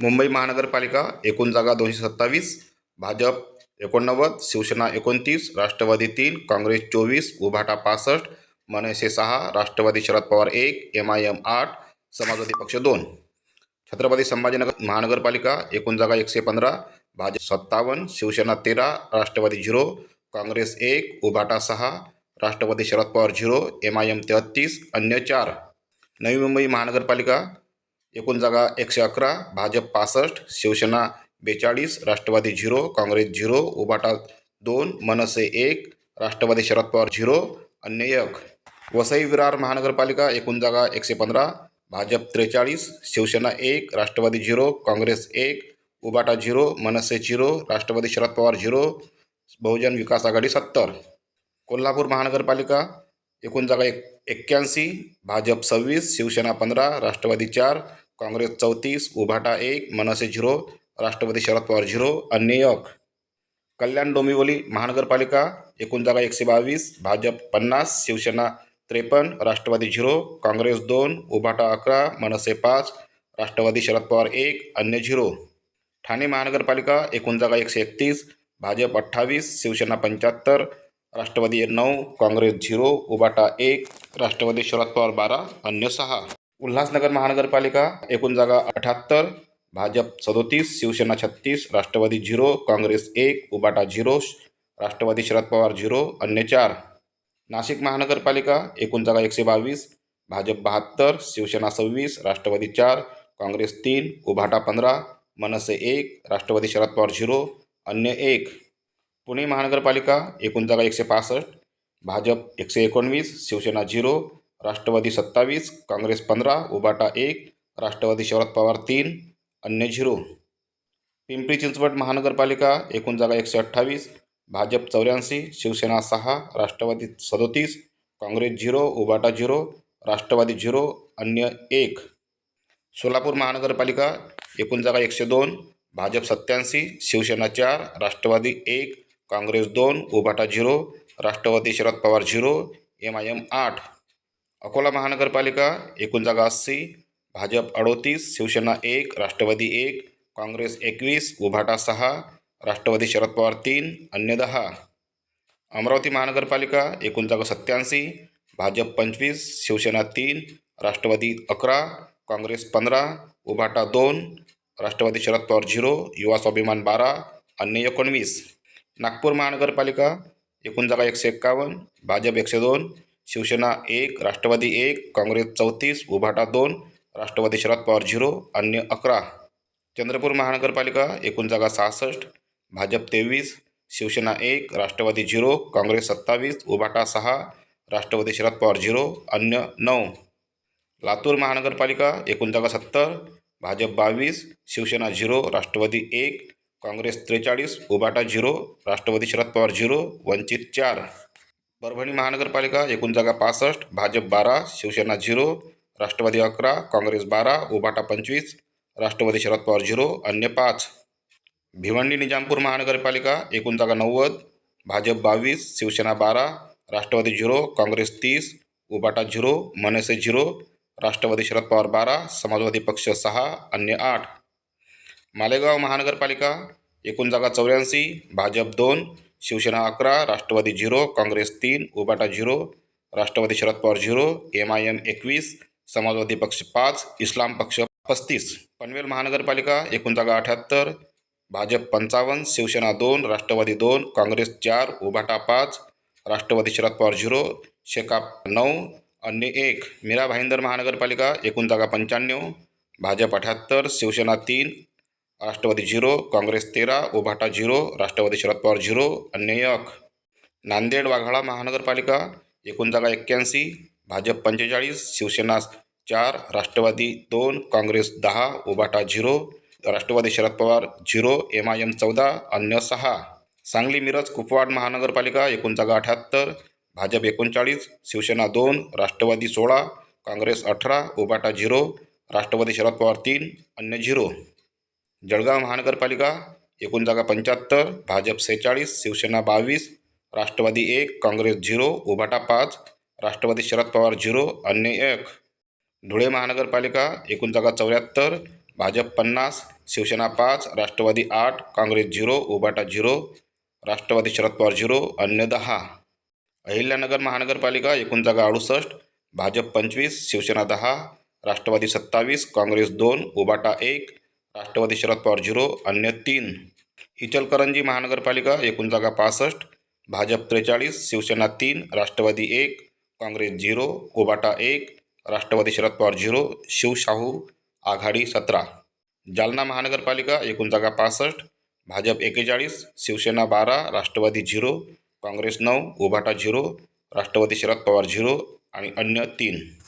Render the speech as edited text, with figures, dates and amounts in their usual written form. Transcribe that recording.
मुंबई महानगरपालिका एकूण जागा 227, भाजप 89, शिवसेना 29, राष्ट्रवादी 3, काँग्रेस 24, उभाटा 65, मनसे 6, राष्ट्रवादी शरद पवार 1, MIM 8, समाजवादी पक्ष 2. छत्रपती संभाजीनगर महानगरपालिका एकूण जागा 115, भाजप 57, शिवसेना 13, राष्ट्रवादी 0, काँग्रेस 1, उभाटा 6, राष्ट्रवादी शरद पवार 0, MIM 33, अन्य 4. नवी मुंबई महानगरपालिका एकूण जागा 111, भाजप 65, शिवसेना 42, राष्ट्रवादी 0, काँग्रेस 0, उभाटा 2, मनसे 1, राष्ट्रवादी शरद पवार 0, अन्य 1. वसई विरार महानगरपालिका एकूण जागा 115, भाजप 43, शिवसेना 1, राष्ट्रवादी 0, काँग्रेस 1, उभाटा 0, मनसे 0, राष्ट्रवादी शरद पवार 0, बहुजन विकास आघाडी 70. कोल्हापूर महानगरपालिका एकूण जागा 81, भाजप 26, शिवसेना 15, राष्ट्रवादी 4, काँग्रेस 34, उभाटा 1, मनसे 0, राष्ट्रवादी शरद पवार 0, अन्य 1. कल्याण डोंबिवली महानगरपालिका एकूण जागा 122, भाजप 50, शिवसेना 53, राष्ट्रवादी 0, काँग्रेस 2, उभाटा 11, मनसे 5, राष्ट्रवादी शरद पवार 1, अन्य 0. ठाणे महानगरपालिका एकूण जागा 131, भाजप 28, शिवसेना 75, राष्ट्रवादी 9, काँग्रेस 0, उभाटा 1, राष्ट्रवादी शरद पवार 12, अन्य 6. उल्हासनगर महानगरपालिका एकूण जागा 78, भाजप 37, शिवसेना 36, राष्ट्रवादी 0, काँग्रेस 1, उभाटा 0, राष्ट्रवादी शरद पवार 0, अन्य 4. नाशिक महानगरपालिका एकूण जागा 122, भाजप 72, शिवसेना 26, राष्ट्रवादी 4, काँग्रेस 3, उभाटा 15, मनसे 1, राष्ट्रवादी शरद पवार 0, अन्य 1. पुणे महानगरपालिका एकूण जागा 165, भाजप 119, शिवसेना 0, राष्ट्रवादी 27, काँग्रेस 15, उभाटा 1, राष्ट्रवादी शरद पवार 3, अन्य 0. पिंपरी चिंचवड महानगरपालिका एकूण जागा 128, भाजप 84, शिवसेना 6, राष्ट्रवादी 37, काँग्रेस 0, उभाटा 0, राष्ट्रवादी 0, अन्य 1. सोलापूर महानगरपालिका एकूण जागा 102, भाजप 87, शिवसेना 4, राष्ट्रवादी 1, काँग्रेस 2, उभाटा 0, राष्ट्रवादी शरद पवार 0, MIM 8. अकोला महानगरपालिका एकूण जागा 80, भाजप 38, शिवसेना 1, राष्ट्रवादी 1, काँग्रेस 21, उभाटा 6, राष्ट्रवादी शरद पवार 3, अन्य 10. अमरावती महानगरपालिका एकूण जागा 87, भाजप 25, शिवसेना 3, राष्ट्रवादी 11, काँग्रेस 15, उभाटा 2, राष्ट्रवादी शरद पवार 0, युवा स्वाभिमान 12, अन्य 19. नागपूर महानगरपालिका एकूण जागा 151, भाजप 102, शिवसेना 1, राष्ट्रवादी 1, काँग्रेस 34, उभाटा 2, राष्ट्रवादी शरद पवार 0, अन्य 11. चंद्रपूर महानगरपालिका एकूण जागा 66, भाजप 23, शिवसेना 1, राष्ट्रवादी 0, काँग्रेस 27, उभाटा 6, राष्ट्रवादी शरद पवार 0, अन्य 9. लातूर महानगरपालिका एकूण जागा 70, भाजप 22, शिवसेना 0, राष्ट्रवादी 1, काँग्रेस 43, उभाटा 0, राष्ट्रवादी शरद पवार 0, वंचित 4. परभणी महानगरपालिका एकूण जागा 65, भाजप 12, शिवसेना 0, राष्ट्रवादी 11, काँग्रेस 12, उभाटा 25, राष्ट्रवादी शरद पवार 0, अन्य 5. भिवंडी निजामपूर महानगरपालिका एकूण जागा 90, भाजप 22, शिवसेना 12, राष्ट्रवादी 0, काँग्रेस 30, उभाटा 0, मनसे 0, राष्ट्रवादी शरद पवार 12, समाजवादी पक्ष 6, अन्य 8. मालेगाव महानगरपालिका एकूण जागा 84, भाजप 2, शिवसेना 11, राष्ट्रवादी 0, काँग्रेस 3, उभाटा 0, राष्ट्रवादी शरद पवार 0, MIM 21, समाजवादी पक्ष 5, इस्लाम पक्ष 35. पनवेल महानगरपालिका एकूण जागा 78, भाजप 55, शिवसेना 2, राष्ट्रवादी 2, काँग्रेस 4, उभाटा 5, राष्ट्रवादी शरद पवार 0, शेकाप 9, अन्य 1. मीरा भाईंदर महानगरपालिका एकूण जागा 95, भाजप 78, शिवसेना 3, राष्ट्रवादी 0, काँग्रेस 13, उभाटा 0, राष्ट्रवादी शरद पवार 0, अन्य 1. नांदेड वाघाळा महानगरपालिका एकूण जागा 81, भाजप 45, शिवसेना 4, राष्ट्रवादी 2, काँग्रेस 10, उभाटा 0, राष्ट्रवादी शरद पवार 0, MIM 14, अन्य 6. सांगली मिरज कुपवाड महानगरपालिका एकूण जागा 78, भाजप 39, शिवसेना 2, राष्ट्रवादी 16, काँग्रेस 18, उभाटा 0, राष्ट्रवादी शरद पवार 3, अन्य 0. जळगाव महानगरपालिका एकूण जागा 75, भाजप 46, शिवसेना 22, राष्ट्रवादी 1, काँग्रेस 0, उभाटा 5, राष्ट्रवादी शरद पवार 0, अन्य 1. धुळे महानगरपालिका एकूण जागा 74, भाजप 50, शिवसेना 5, राष्ट्रवादी 8, काँग्रेस 0, उभाटा 0, राष्ट्रवादी शरद पवार 0, अन्य 10. अहिल्यानगर महानगरपालिका एकूण जागा 68, भाजप 25, शिवसेना 10, राष्ट्रवादी 27, काँग्रेस 2, उभाटा 1, राष्ट्रवादी शरद पवार 0, अन्य 3. इचलकरंजी महानगरपालिका एकूण जागा 65, भाजप 43, शिवसेना 3, राष्ट्रवादी 1, काँग्रेस 0, उभाटा 1, राष्ट्रवादी शरद पवार 0, शिवशाहू आघाडी 17. जालना महानगरपालिका एकूण जागा 65, भाजप 41, शिवसेना 12, राष्ट्रवादी 0, काँग्रेस 9, उभाटा 0, राष्ट्रवादी शरद पवार 0 आणि अन्य 3.